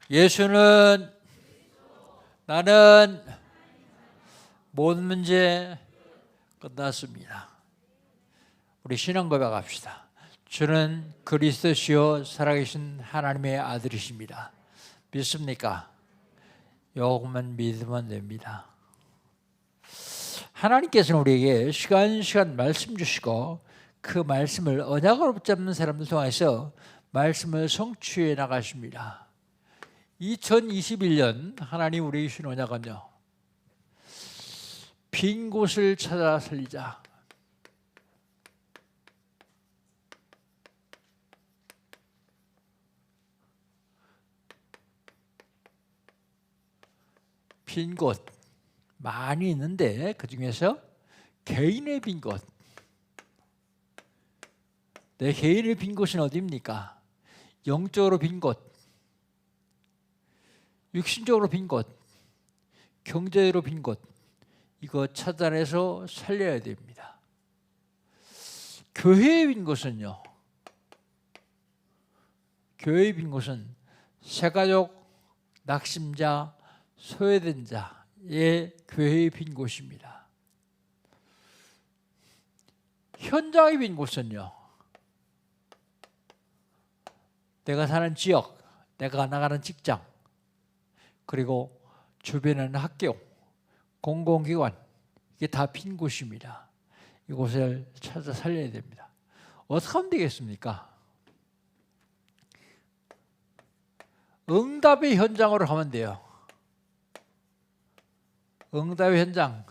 예수는 나는 모든 문제 끝났습니다. 우리 신앙 고백합시다. 주는 그리스도시요 살아계신 하나님의 아들이십니다. 믿습니까? 요것만 믿으면 됩니다. 하나님께서는 우리에게 시간 말씀 주시고 그 말씀을 언약으로 붙잡는 사람들 통해서 말씀을 성취해 나가십니다. 2021년 하나님 우리에게 주신 언약은요, 빈 곳을 찾아 살리자. 빈 곳 많이 있는데 그 중에서 개인의 빈 곳, 내 개인의 빈 곳은 어디입니까? 영적으로 빈 곳, 육신적으로 빈 곳, 경제로 빈 곳, 이거 찾아내서 살려야 됩니다. 교회의 빈 곳은요, 교회의 빈 곳은 새가족, 낙심자, 소외된 자의 교회의 빈 곳입니다. 현장의 빈 곳은요, 내가 사는 지역, 내가 나가는 직장, 그리고 주변에는 학교, 공공기관, 이게 다 빈 곳입니다. 이곳을 찾아 살려야 됩니다. 어떻게 하면 되겠습니까? 응답의 현장으로 가면 돼요. 응답의 현장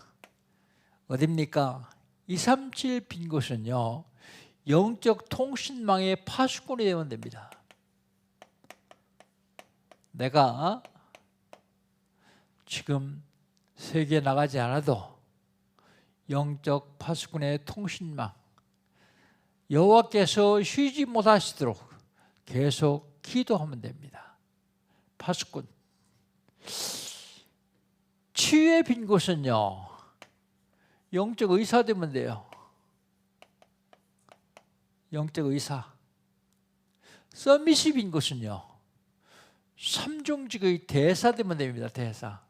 어디입니까? 237 빈 곳은요, 영적 통신망의 파수꾼이 되면 됩니다. 내가 지금 세계에 나가지 않아도 영적 파수꾼의 통신망, 여호와께서 쉬지 못하시도록 계속 기도하면 됩니다. 파수꾼. 치유의 빈 곳은요, 영적 의사 되면 돼요. 영적 의사. 서밋이 빈 곳은요, 삼중직의 대사 되면 됩니다. 대사.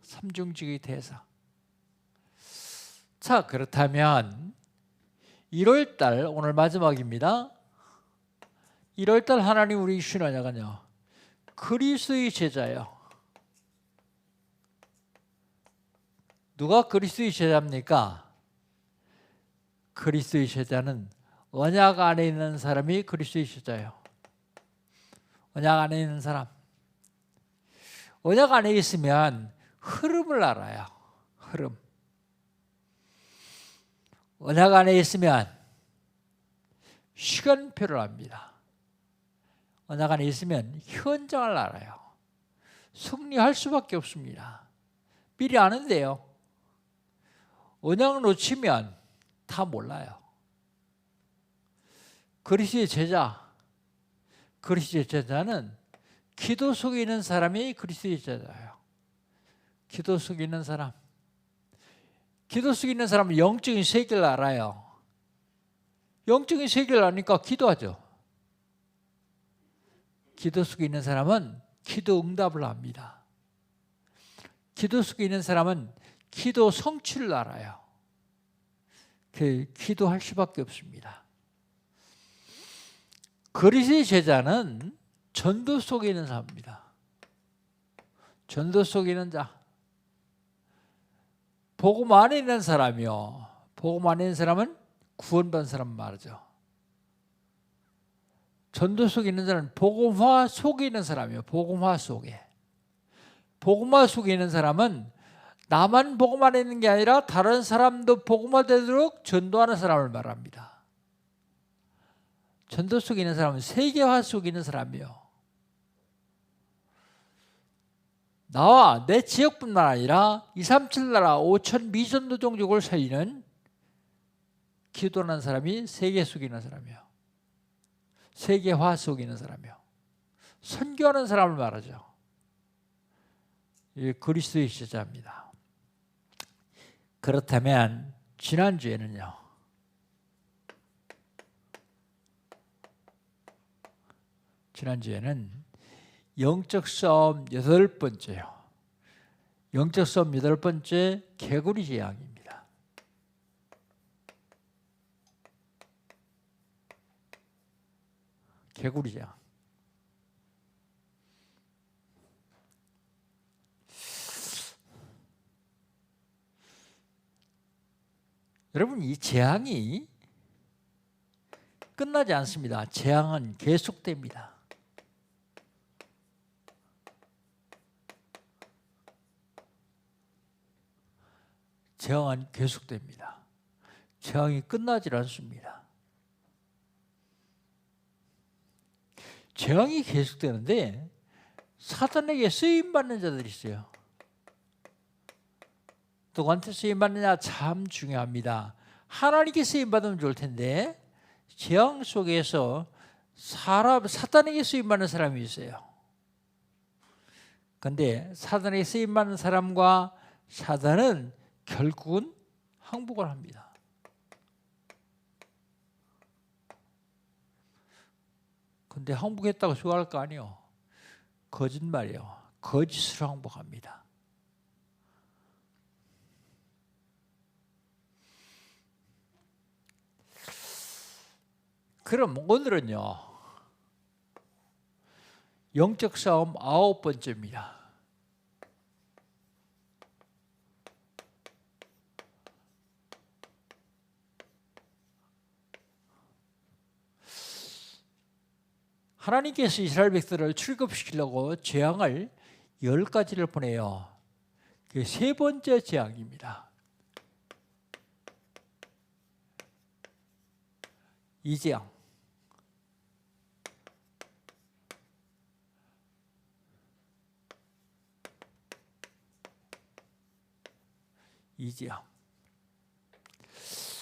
삼중직의 대사. 자, 그렇다면 1월달 오늘 마지막입니다. 1월달 하나님 우리 주신 언약은요, 그리스도의 제자예요. 누가 그리스도의 제자입니까? 그리스도의 제자는 언약 안에 있는 사람이 그리스도의 제자예요. 언약 안에 있는 사람. 언약 안에 있으면 흐름을 알아요. 흐름. 언약 안에 있으면 시간표를 압니다. 언약 안에 있으면 현장을 알아요. 승리할 수밖에 없습니다. 미리 아는데요, 언약 놓치면 다 몰라요. 그리스도의 제자, 그리스도의 제자는 기도 속에 있는 사람이 그리스도의 제자예요. 기도 속에 있는 사람. 기도 속에 있는 사람은 영적인 세계를 알아요. 영적인 세계를 아니까 기도하죠. 기도 속에 있는 사람은 기도 응답을 합니다. 기도 속에 있는 사람은 기도 성취를 알아요. 기도할 수밖에 없습니다. 그리스도의 제자는 전도 속에 있는 사람입니다. 전도 속에 있는 자. 복음 안에 있는 사람이요, 복음 안에 있는 사람은 구원받은 사람 말이죠. 전도 속에 있는 사람은 복음화 속에 있는 사람이에요. 복음화 속에. 복음화 속에 있는 사람은 나만 복음 안에 있는 게 아니라 다른 사람도 복음화 되도록 전도하는 사람을 말합니다. 전도 속에 있는 사람은 세계화 속에 있는 사람이에요. 나와 내 지역뿐만 아니라 237 나라 5천 미전도 종족을 살리는 기도하는 사람이 세계 속에 있는 사람이에요. 세계화 속에 있는 사람이에요. 선교하는 사람을 말하죠. 이게 그리스도의 제자입니다. 그렇다면 지난주에는요, 지난주에는 영적 싸움 8번째요. 영적 싸움 8번째, 개구리 재앙입니다. 개구리 재앙. 여러분, 이 재앙이 끝나지 않습니다. 재앙은 계속됩니다. 재앙은 계속됩니다. 재앙이 끝나지 않습니다. 재앙이 계속되는데 사단에게 쓰임받는 자들이 있어요. 누구한테 쓰임받느냐 참 중요합니다. 하나님께 쓰임받으면 좋을 텐데 재앙 속에서 사단에게 쓰임받는 사람이 있어요. 그런데 사단에게 쓰임받는 사람과 사단은 결국은 항복을 합니다. 근데 항복했다고 좋아할 거 아니에요. 거짓말이에요. 거짓으로 항복합니다. 그럼 오늘은요, 영적 싸움 9번째입니다. 하나님께서 이스라엘 백성을 출급시키려고 재앙을 10가지를 보내요. 그게 3번째 재앙입니다. 이 재앙. 이 재앙.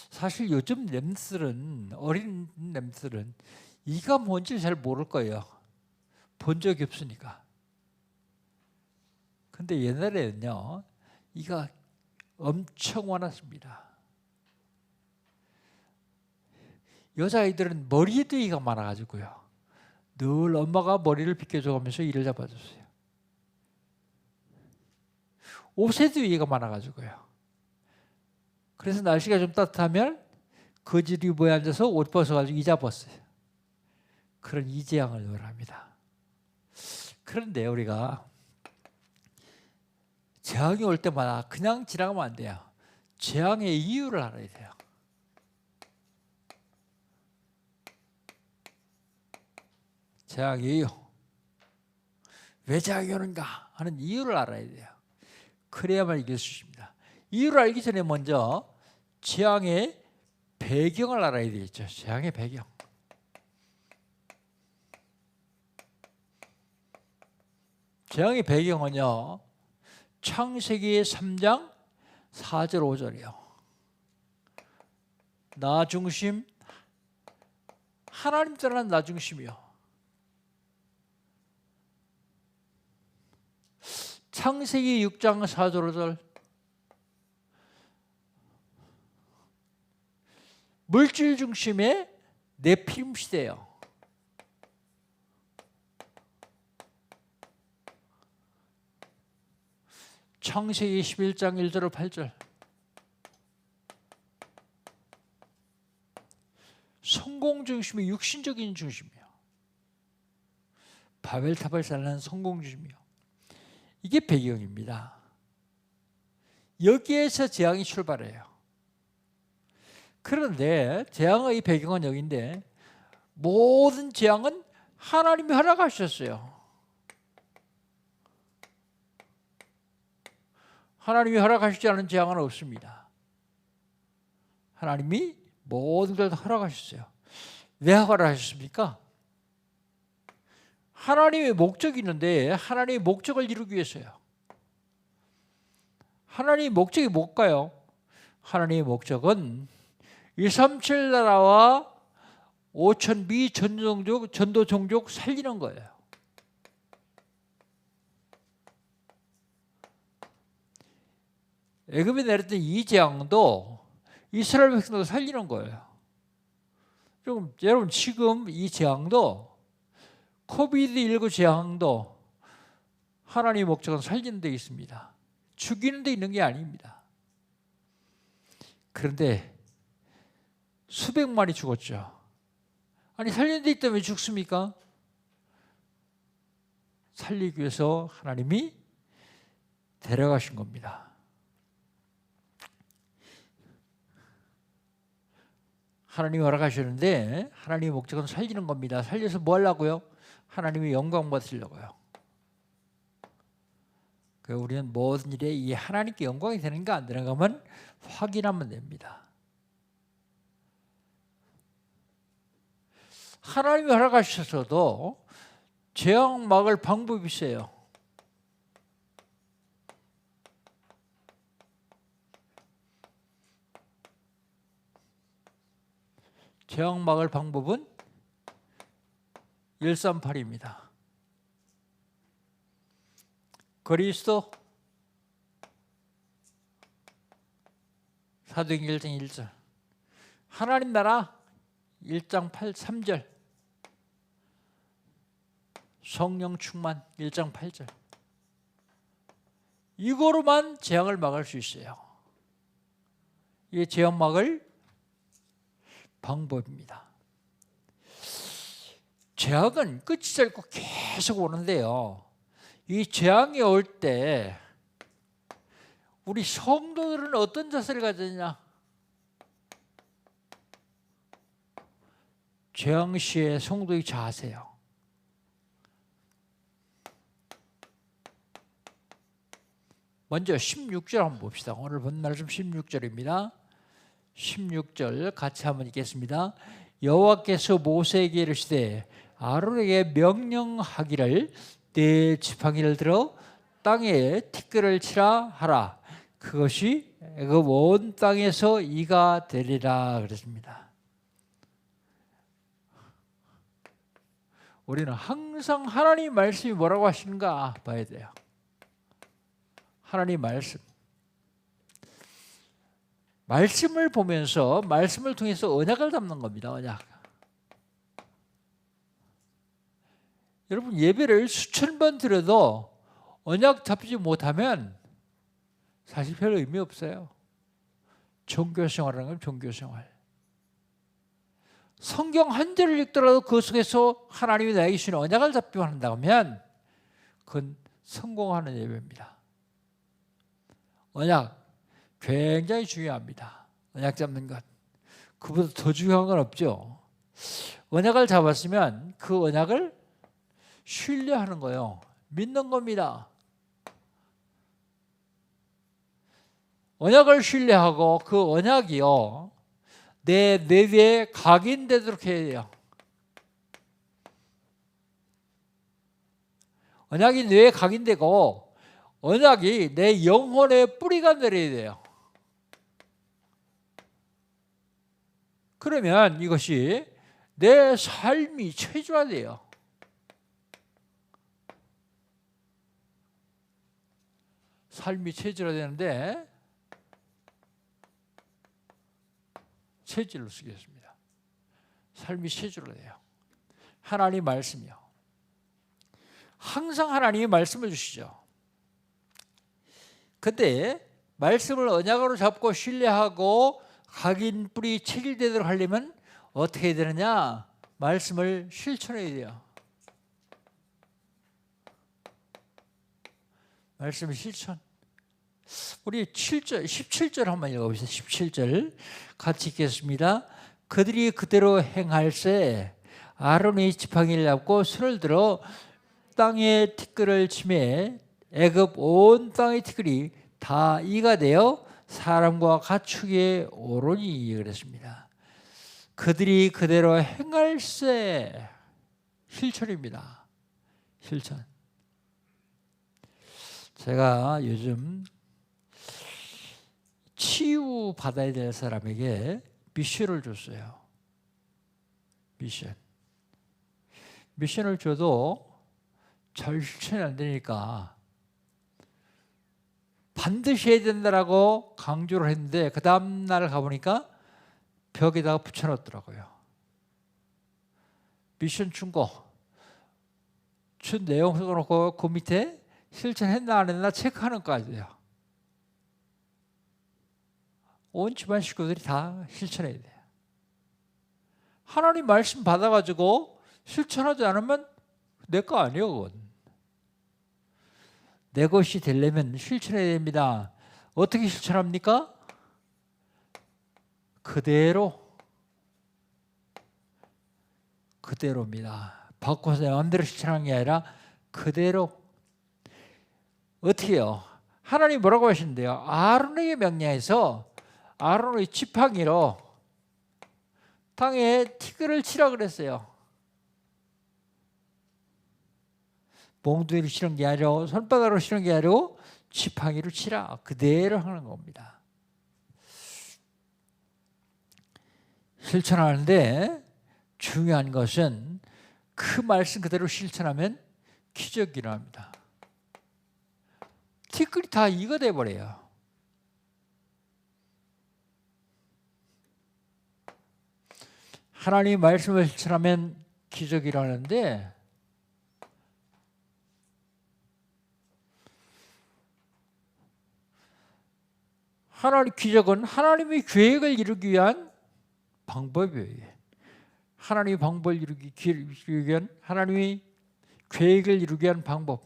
사실 요즘 렘들은, 어린 렘들은 이가 뭔지 잘 모를 거예요. 본 적이 없으니까. 근데 옛날에는요, 이가 엄청 많았습니다. 여자아이들은 머리에도 이가 많아가지고요, 늘 엄마가 머리를 빗겨줘가면서 이를 잡아줬어요. 옷에도 이가 많아가지고요. 그래서 날씨가 좀 따뜻하면 거지리 모에 앉아서 옷 벗어가지고 이 잡았어요. 그런 이재앙을 말합니다. 그런데 우리가 재앙이 올 때마다 그냥 지나가면 안 돼요. 재앙의 이유를 알아야 돼요. 재앙의 이유. 왜 재앙이 오는가 하는 이유를 알아야 돼요. 그래야만 이길 수 있습니다. 이유를 알기 전에 먼저 재앙의 배경을 알아야 되겠죠. 재앙의 배경. 재앙의 배경은요, 창세기 3장 4절 5절이요. 나 중심, 하나님 떠난 나 중심이요. 창세기 6장 4절 5절. 물질 중심의 네피림 시대예요. 창세기 11장 1절 8절. 성공 중심이 육신적인 중심이에요. 바벨탑을 쌓는 성공 중심이요. 이게 배경입니다. 여기에서 재앙이 출발해요. 그런데 재앙의 배경은 여기인데 모든 재앙은 하나님이 허락하셨어요. 하나님이 허락하시지 않은 재앙은 없습니다. 하나님이 모든 걸 다 허락하셨어요. 왜 허락하셨습니까? 하나님의 목적이 있는데 하나님의 목적을 이루기 위해서요. 하나님의 목적이 뭘까요? 하나님의 목적은 237 나라와 5천 전도 종족 살리는 거예요. 애굽에 내렸던 이 재앙도 이스라엘 백성도 살리는 거예요. 여러분, 지금 이 재앙도 코비드19 재앙도 하나님의 목적은 살리는 데 있습니다. 죽이는 데 있는 게 아닙니다. 그런데 수백만이 죽었죠. 아니 살리는 데 있다면 왜 죽습니까? 살리기 위해서 하나님이 데려가신 겁니다. 하나님이 허락하셨는데 하나님의 목적은 살리는 겁니다. 살려서 뭐 하려고요? 하나님의 영광 받으려고요. 우리는 모든 일에 이 하나님께 영광이 되는가 안 되는가만 확인하면 됩니다. 하나님이 허락하셔서도 재앙 막을 방법이 있어요. 재앙 막을 방법은 138입니다. 그리스도 사도행전 1장 1절 하나님 나라 1장 3절 성령 충만 1장 8절 이거로만 재앙을 막을 수 있어요. 이게 재앙 막을 방법입니다. 재앙은 끝이 짧고 계속 오는데요. 이 재앙이 올 때 우리 성도들은 어떤 자세를 가졌냐? 재앙 시에 성도의 자세요. 먼저 16절 한번 봅시다. 오늘 본 말씀 16절입니다. 16절 같이 한번 읽겠습니다. 여호와께서 모세에게 이르시되 아론에게 명령하기를 네 지팡이를 들어 땅에 티끌을 치라 하라. 그것이 애굽 온 땅에서 이가 되리라 그랬습니다. 우리는 항상 하나님 말씀이 뭐라고 하시는가 봐야 돼요. 하나님 말씀을 보면서 말씀을 통해서 언약을 담는 겁니다. 언약. 여러분 예배를 수천 번 드려도 언약 잡지 못하면 사실 별 의미 없어요. 종교생활이라는 건 종교생활. 성경 한 절을 읽더라도 그 속에서 하나님이 나에게 주신 언약을 잡기만 한다면 그건 성공하는 예배입니다. 언약 굉장히 중요합니다. 언약 잡는 것. 그보다 더 중요한 건 없죠. 언약을 잡았으면 그 언약을 신뢰하는 거예요. 믿는 겁니다. 언약을 신뢰하고 그 언약이요 내 뇌에 각인되도록 해야 돼요. 언약이 뇌에 각인되고 언약이 내 영혼의 뿌리가 내려야 돼요. 그러면 이것이 내 삶이 체질화돼요. 삶이 체질화되는데 체질로 쓰겠습니다. 삶이 체질화돼요. 하나님 말씀이요. 항상 하나님이 말씀을 주시죠. 근데 말씀을 언약으로 잡고 신뢰하고 각인 뿌리 체질되도록 하려면 어떻게 해야 되느냐? 말씀을 실천해야 돼요. 말씀을 실천. 우리 7절, 17절 한번 읽어보세요. 17절 같이 읽겠습니다. 그들이 그대로 행할세 아론이 지팡이를 잡고 손을 들어 땅에 티끌을 치매 애굽 온 땅의 티끌이 다 이가 되어 사람과 가축에 오르니 그랬습니다. 그들이 그대로 행할세 실천입니다. 실천. 제가 요즘 치유받아야 될 사람에게 미션을 줬어요. 미션을 줘도 잘 실천이 안 되니까 반드시 해야 된다라고 강조를 했는데 그 다음 날 가보니까 벽에다가 붙여놨더라고요. 미션 준 거 준 내용 써놓고 그 밑에 실천했나 안 했나 체크하는 것까지요. 온 집안 식구들이 다 실천해야 돼요. 하나님 말씀 받아가지고 실천하지 않으면 내 거 아니에요. 그건. 내 것이 되려면 실천해야 됩니다. 어떻게 실천합니까? 그대로입니다. 바꿔서 내 마음대로 실천하는 게 아니라 그대로. 어떻게 해요? 하나님 뭐라고 하시는데요? 아론에게 명령해서 아론의 지팡이로 땅에 티끌을 치라 그랬어요. 몽둥이로 치는 게 아니라 손바닥으로 치는 게 아니라 지팡이로 치라. 그대로 하는 겁니다. 실천하는데 중요한 것은 그 말씀 그대로 실천하면 기적이 일어납니다. 티끌이 다 익어돼 버려요. 하나님 말씀을 실천하면 기적이 일어나는데 하나님 기적은 하나님의 계획을 이루기 위한 방법이에요. 하나님의 방법을 이루기 위한 하나님의 계획을 이루기 위한 방법.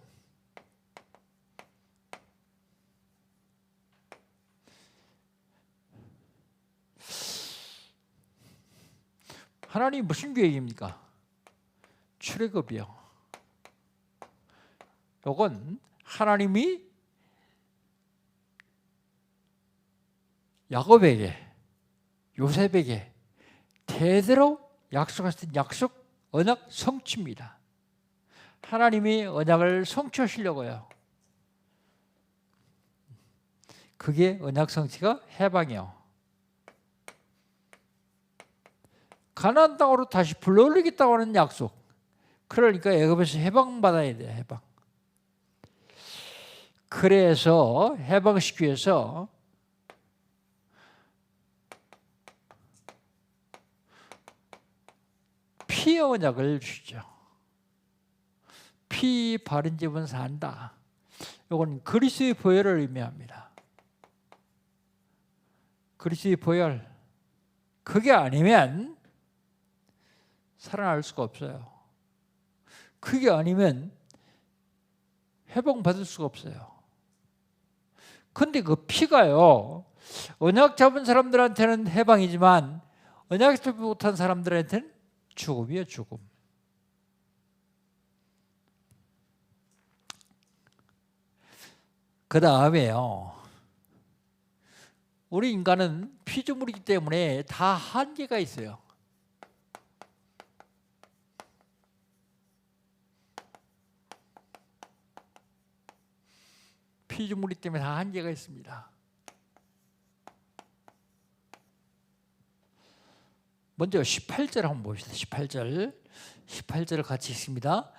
하나님 무슨 계획입니까? 출애굽이요. 이건 하나님이 야곱에게 요셉에게 대대로 약속하신 약속 언약 성취입니다. 하나님이 언약을 성취하시려고요. 그게 언약 성취가 해방이요. 가나안 땅으로 다시 불러올리겠다고 하는 약속. 그러니까 애굽에서 해방받아야 돼요. 해방. 그래서 해방시키기 위해서 피의 언약을 주죠. 피 바른 집은 산다. 이건 그리스도의 보혈을 의미합니다. 그리스도의 보혈. 그게 아니면 살아날 수가 없어요. 그게 아니면 회복받을 수가 없어요. 근데 그 피가요, 언약 잡은 사람들한테는 해방이지만 언약 잡지 못한 사람들한테는 죽음이에요, 죽음. 그 다음에요, 우리 인간은 피조물이기 때문에 다 한계가 있어요. 피조물이기 때문에 다 한계가 있습니다. 먼저 18절 한번 봅시다. 18절을 같이 읽습니다.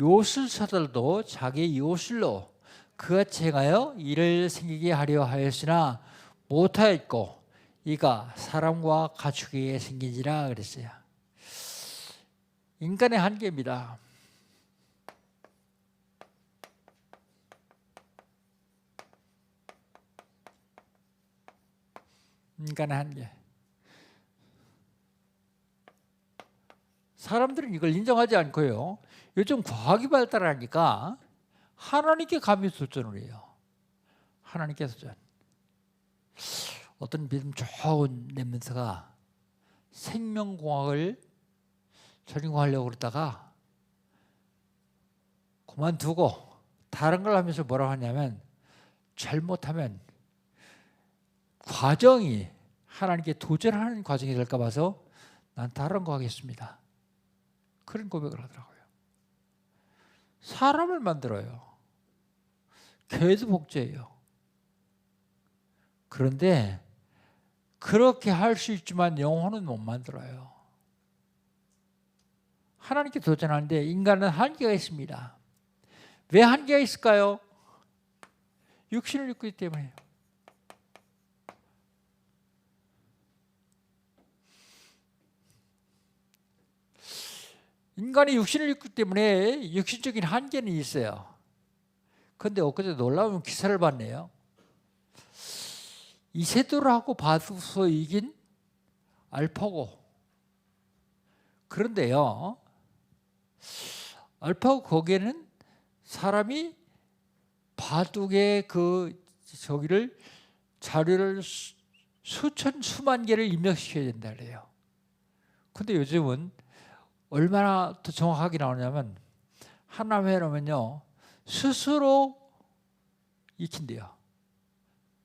요술사들도 자기 요술로 그같이 행하여 일을 생기게 하려 하였으나 못하였고 이가 사람과 가축에게 생긴지라 그랬어요. 인간의 한계입니다. 인간의 한계. 사람들은 이걸 인정하지 않고요. 요즘 과학이 발달하니까 하나님께 감히 도전을 해요. 하나님께 도전. 어떤 믿음 좋은 랩런트가 생명공학을 전공하려고 그러다가 그만두고 다른 걸 하면서 뭐라고 하냐면 잘못하면 과정이 하나님께 도전하는 과정이 될까 봐서 난 다른 거 하겠습니다. 그런 고백을 하더라고요. 사람을 만들어요. 개도 복제예요. 그런데 그렇게 할 수 있지만 영혼은 못 만들어요. 하나님께 도전하는데 인간은 한계가 있습니다. 왜 한계가 있을까요? 육신을 입고 있기 때문에요. 인간이 육신을 입기 때문에 육신적인 한계는 있어요. 그런데 엊그제 놀라운 기사를 봤네요. 이세돌하고 바둑에서 이긴 알파고. 그런데요, 알파고 거기에는 사람이 바둑의 저기를 자료를 수만 개를 입력시켜야 된다 그래요. 근데 요즘은 얼마나 더 정확하게 나오냐면 하나만 해놓으면요 스스로 익힌대요.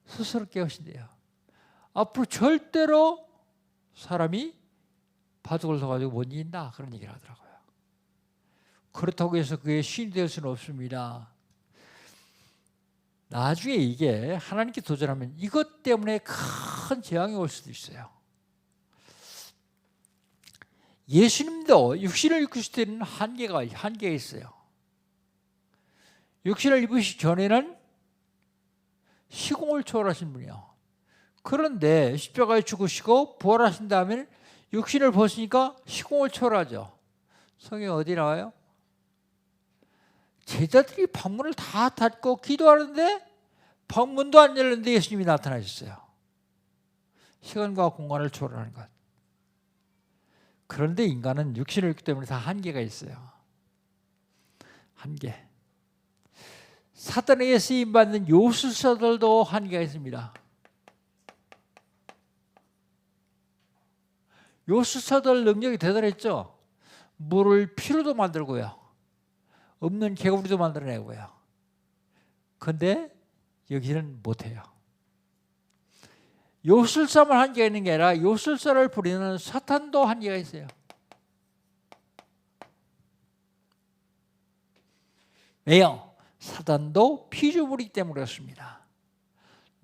스스로 깨우신대요. 앞으로 절대로 사람이 바둑을 둬가지고 못 이긴다 그런 얘기를 하더라고요. 그렇다고 해서 그게 신이 될 수는 없습니다. 나중에 이게 하나님께 도전하면 이것 때문에 큰 재앙이 올 수도 있어요. 예수님도 육신을 입으실 때는 한계가 있어요. 육신을 입으시기 전에는 시공을 초월하신 분이요. 그런데 십자가에 죽으시고 부활하신 다음에 육신을 벗으니까 시공을 초월하죠. 성경에 어디 나와요? 제자들이 방문을 다 닫고 기도하는데 방문도 안 열렸는데 예수님이 나타나셨어요. 시간과 공간을 초월하는 것. 그런데 인간은 육신을 입기 때문에 다 한계가 있어요. 한계. 사탄에게 쓰임받는 요술사들도 한계가 있습니다. 요술사들 능력이 대단했죠. 물을 피로도 만들고요. 없는 개구리도 만들어내고요. 그런데 여기는 못해요. 요술사만 한계가 있는 게 아니라 요술사를 부리는 사탄도 한계가 있어요. 왜요? 사탄도 피조물이기 때문에 그렇습니다.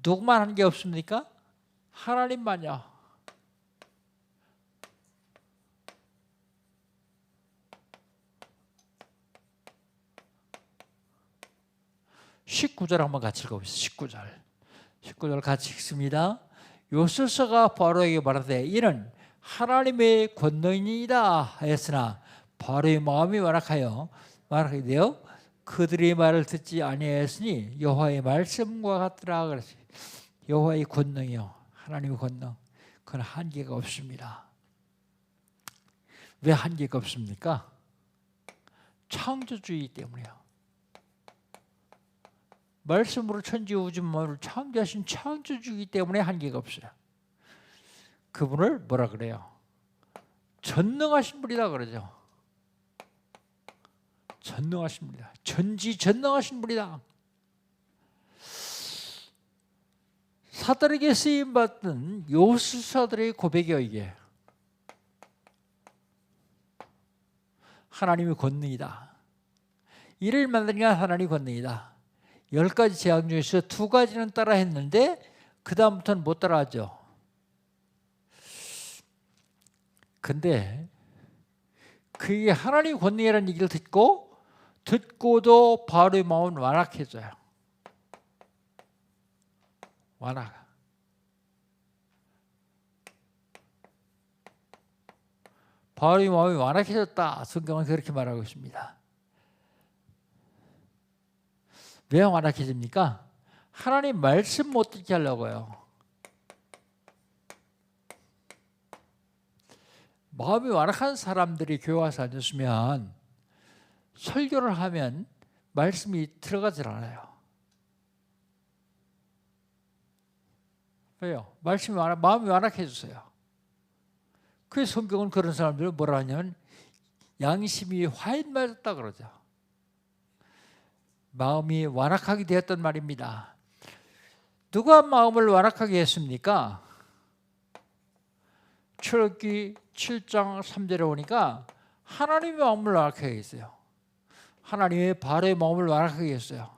누구만 한계 없습니까? 하나님만요. (19절) 한번 같이 읽어보시죠. 19절 같이 읽습니다. 요술사가 바로에게 말하되 이는 하나님의 권능이다 하였으나 바로의 마음이 완악하게 되어 그들의 말을 듣지 아니하였으니 여호와의 말씀과 같더라 그랬어요. 여호와의 권능이요, 하나님의 권능, 그건 한계가 없습니다. 왜 한계가 없습니까? 창조주의 때문에요. 말씀으로 천지 우주 만물을 창조하신 창조주이기 때문에 한계가 없어요. 그분을 뭐라 그래요? 전능하신 분이다 그러죠. 전능하신 분이다. 전지전능하신 분이다. 사탄에게 쓰임받던 요술사들의 고백이요 이게. 하나님의 권능이다. 이를 만드니까 하나님의 권능이다. 10가지 재앙 중에서 2가지는 따라 했는데 그 다음부터는 못 따라하죠. 근데 그게 하나님의 권능이라는 얘기를 듣고도 바로의 마음은 완악해져요. 완악. 바로의 마음이 완악해졌다. 성경은 그렇게 말하고 있습니다. 왜 완악해집니까? 하나님 말씀 못 듣게 하려고요. 마음이 완악한 사람들이 교회 와서 앉았으면 설교를 하면 말씀이 들어가질 않아요. 왜요? 마음이 완악해졌어요. 그래서 성경은 그런 사람들을 뭐라 하냐면 양심이 화인 맞았다 그러죠. 마음이 완악하게 되었단 말입니다. 누가 마음을 완악하게 했습니까? 출애굽기 7장 3절에 보니까 하나님의 마음을 완악하게 했어요. 하나님의 바로의 마음을 완악하게 했어요.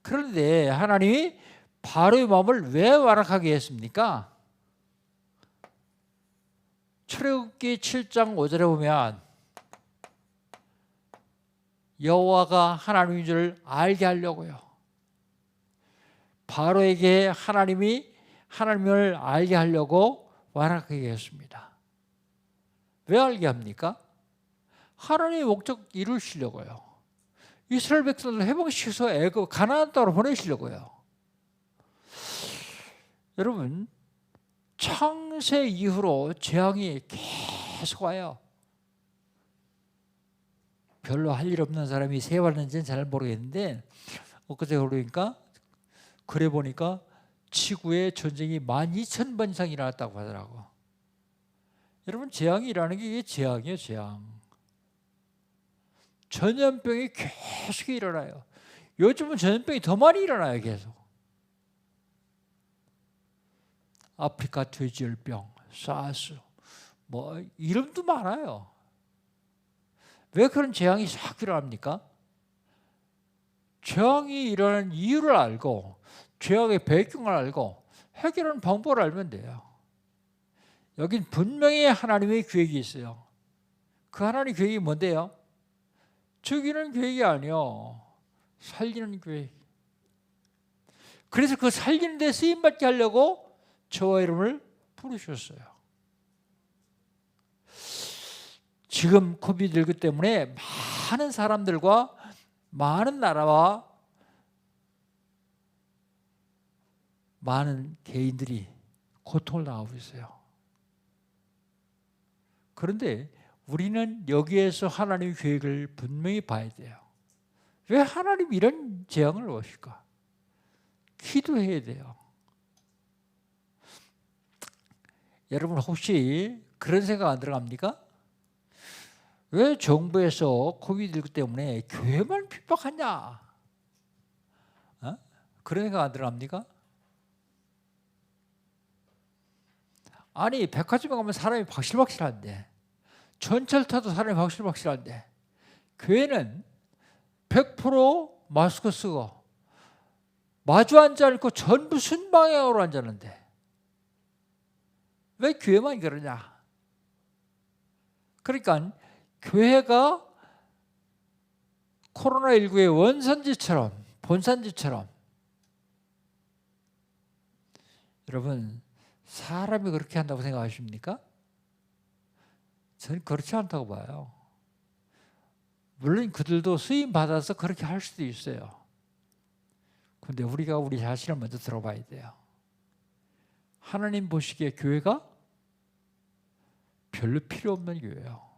그런데 하나님이 바로의 마음을 왜 완악하게 했습니까? 출애굽기 7장 5절에 보면 여호와가 하나님인 줄 알게 하려고요. 바로에게 하나님을 알게 하려고 완악하게 했습니다. 왜 알게 합니까? 하나님의 목적 이루시려고요. 이스라엘 백성들 해방시켜서 애굽 가나안 땅으로 보내시려고요. 여러분, 창세 이후로 재앙이 계속 와요. 별로 할 일 없는 사람이 세 왔는지는 잘 모르겠는데 엊그제 그러니까 그래 보니까 지구에 전쟁이 12,000번 이상 일어났다고 하더라고. 여러분, 재앙이 일어나는 게 이게 재앙이에요, 재앙. 전염병이 계속 일어나요. 요즘은 전염병이 더 많이 일어나요, 계속. 아프리카 돼지열병, 사스, 뭐 이름도 많아요. 왜 그런 재앙이 싹 일어납니까? 재앙이 일어나는 이유를 알고 재앙의 배경을 알고 해결하는 방법을 알면 돼요. 여긴 분명히 하나님의 계획이 있어요. 그 하나님의 계획이 뭔데요? 죽이는 계획이 아니요, 살리는 계획. 그래서 그 살리는 데 쓰임받게 하려고 저와 이름을 부르셨어요. 지금 코비드19 때문에 많은 사람들과 많은 나라와 많은 개인들이 고통을 당하고 있어요. 그런데 우리는 여기에서 하나님의 계획을 분명히 봐야 돼요. 왜 하나님이 이런 재앙을 오실까? 기도해야 돼요. 여러분, 혹시 그런 생각 안 들어갑니까? 왜 정부에서 코비드19 때문에 교회만 핍박하냐? 그런 생각 안 들어갑니까? 아니, 백화점에 가면 사람이 박실박실한데, 전철 타도 사람이 박실박실한데, 교회는 100% 마스크 쓰고 마주 앉지 않고 전부 순방향으로 앉았는데 왜 교회만 그러냐? 그러니까 교회가 코로나19의 원산지처럼, 본산지처럼, 여러분, 사람이 그렇게 한다고 생각하십니까? 저는 그렇지 않다고 봐요. 물론 그들도 쓰임 받아서 그렇게 할 수도 있어요. 그런데 우리가 우리 자신을 먼저 들어봐야 돼요. 하나님 보시기에 교회가 별로 필요 없는 교회예요.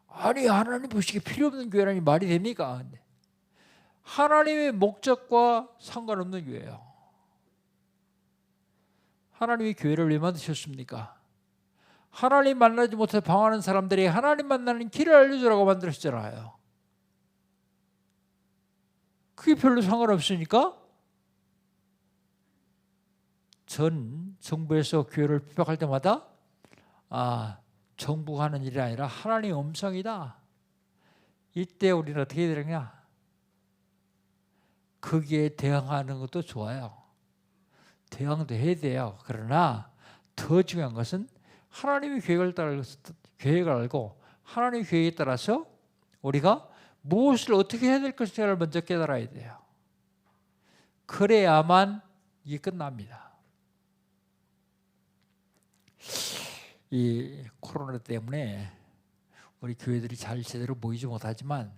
아니, 하나님 보시기에 필요 없는 교회라니 말이 됩니까? 하나님의 목적과 상관없는 교회예요. 하나님이 교회를 왜 만드셨습니까? 하나님 만나지 못해 방황하는 사람들이 하나님 만나는 길을 알려주라고 만들었잖아요. 그게 별로 상관없으니까 전 정부에서 교회를 핍박할 때마다 정부가 하는 일이 아니라 하나님의 음성이다. 이때 우리는 어떻게 되느냐? 거기에 대항하는 것도 좋아요. 대항도 해야 돼요. 그러나 더 중요한 것은 하나님의 계획을 알고 하나님의 계획에 따라서 우리가 무엇을 어떻게 해야 될 것인가를 먼저 깨달아야 돼요. 그래야만 이게 끝납니다. 이 코로나 때문에 우리 교회들이 잘 제대로 모이지 못하지만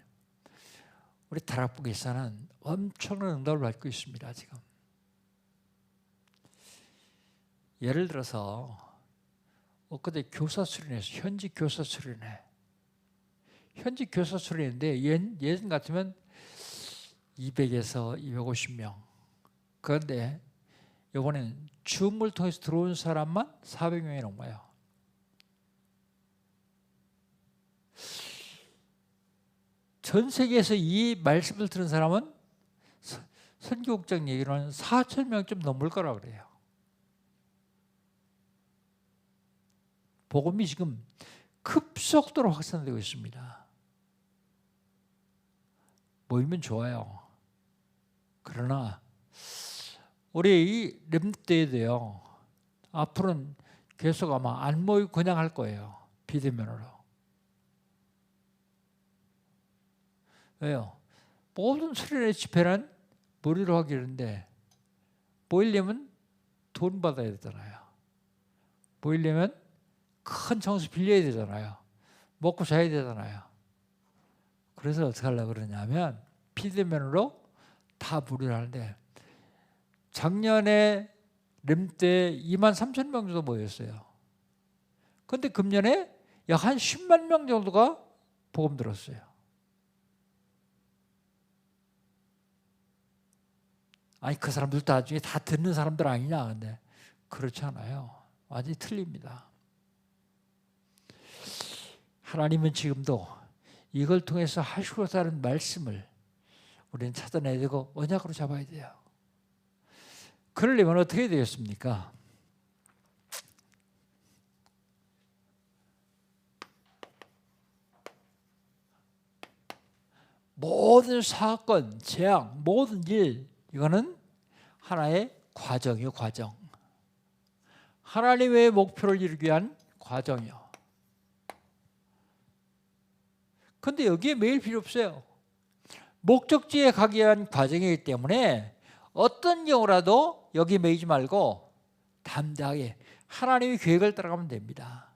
우리 다락북에서는 엄청난 응답을 받고 있습니다. 지금 예를 들어서 엊그제 교사 수련회에서 현직 교사 수련회, 현직 교사 수련회인데 예전 같으면 200에서 250명. 그런데 이번에는 줌을 통해서 들어온 사람만 400명이 넘어요. 전 세계에서 이 말씀을 들은 사람은 선교국장 얘기로는 4,000명 좀 넘을 거라 그래요. 복음이 지금 급속도로 확산되고 있습니다. 모이면 좋아요. 그러나 우리 이 렘넌트에도요, 앞으로는 계속 아마 안 모이고 그냥 할 거예요. 비대면으로. 왜요? 모든 수련회 집회는 무료로 하기로는데 모이려면 돈 받아야 되잖아요. 모이려면 큰 청수 빌려야 되잖아요. 먹고 자야 되잖아요. 그래서 어떻게 하려고 그러냐면 비대면으로 다 무료를 하는데 작년에 렘때 2만 3천 명 정도 모였어요. 그런데 금년에 약 한 10만 명 정도가 복음 들었어요. 아니 그 사람들도 나중에 다 듣는 사람들 아니냐. 근데 그렇지 않아요. 완전히 틀립니다. 하나님은 지금도 이걸 통해서 하시고자는 말씀을 우리는 찾아내야 되고 언약으로 잡아야 돼요. 그러려면 어떻게 되겠습니까? 모든 사건, 재앙, 모든 일 이거는 하나의 과정이요. 과정. 하나님의 목표를 이루기 위한 과정이요. 근데 여기에 매일 필요 없어요. 목적지에 가기 위한 과정이기 때문에 어떤 경우라도 여기 매이지 말고 담대하게 하나님의 계획을 따라가면 됩니다.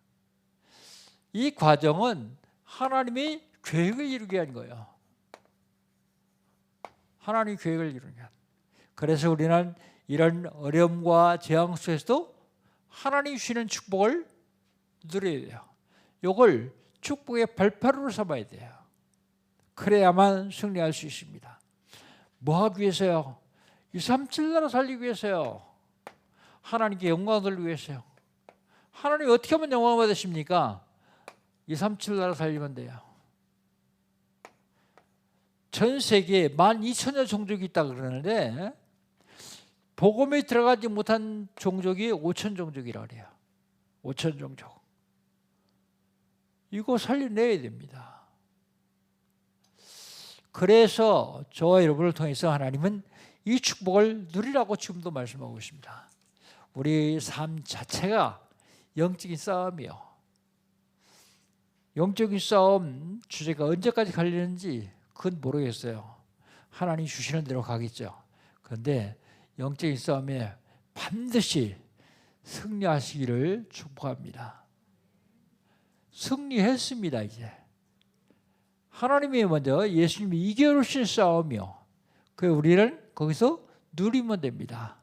이 과정은 하나님의 계획을 이루기 위한 거예요. 하나님의 계획을 이루기 위한. 그래서 우리는 이런 어려움과 재앙 속에서도 하나님이 주시는 축복을 누려야 돼요. 이걸 축복의 발판으로 삼아야 돼요. 그래야만 승리할 수 있습니다. 뭐 하기 위해서요? 237 나라 살리기 위해서요. 하나님께 영광을 돌리기 위해서요. 하나님이 어떻게 하면 영광을 받으십니까? 237 나라 살리면 돼요. 전 세계에 12,000여 종족이 있다고 그러는데 복음에 들어가지 못한 종족이 5,000 종족이라고 그래요. 5,000 종족. 이거 살려내야 됩니다. 그래서 저와 여러분을 통해서 하나님은 이 축복을 누리라고 지금도 말씀하고 있습니다. 우리 삶 자체가 영적인 싸움이요. 영적인 싸움 주제가 언제까지 갈리는지 그건 모르겠어요. 하나님 주시는 대로 가겠죠. 그런데 영적인 싸움에 반드시 승리하시기를 축복합니다. 승리했습니다. 이제 하나님이 먼저 예수님이 이겨오신 싸움이요. 그 우리는 거기서 누리면 됩니다.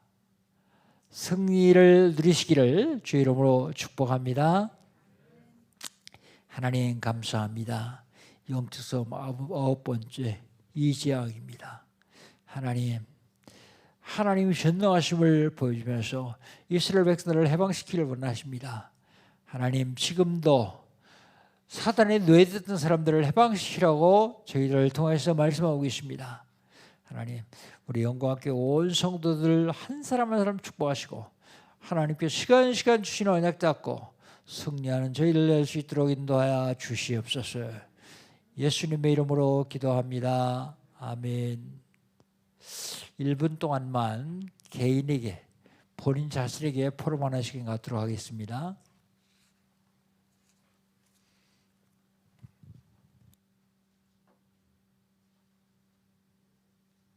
승리를 누리시기를 주의 이름으로 축복합니다. 하나님 감사합니다. 영적 싸움 9번째 이재앙입니다. 하나님이 전능하심을 보여주면서 이스라엘 백성들을 해방시키기를 원하십니다. 하나님 지금도 사단에 노예됐던 사람들을 해방시키라고 저희들을 통해서 말씀하고 계십니다. 하나님 우리 영광학교 온 성도들 한 사람 한 사람 축복하시고 하나님께 시간 주시는 언약 잡고 승리하는 저희를 낼 수 있도록 인도하여 주시옵소서. 예수님의 이름으로 기도합니다. 아멘. 1분 동안만 개인에게 본인 자신에게 포럼 하나씩 갖도록 하겠습니다.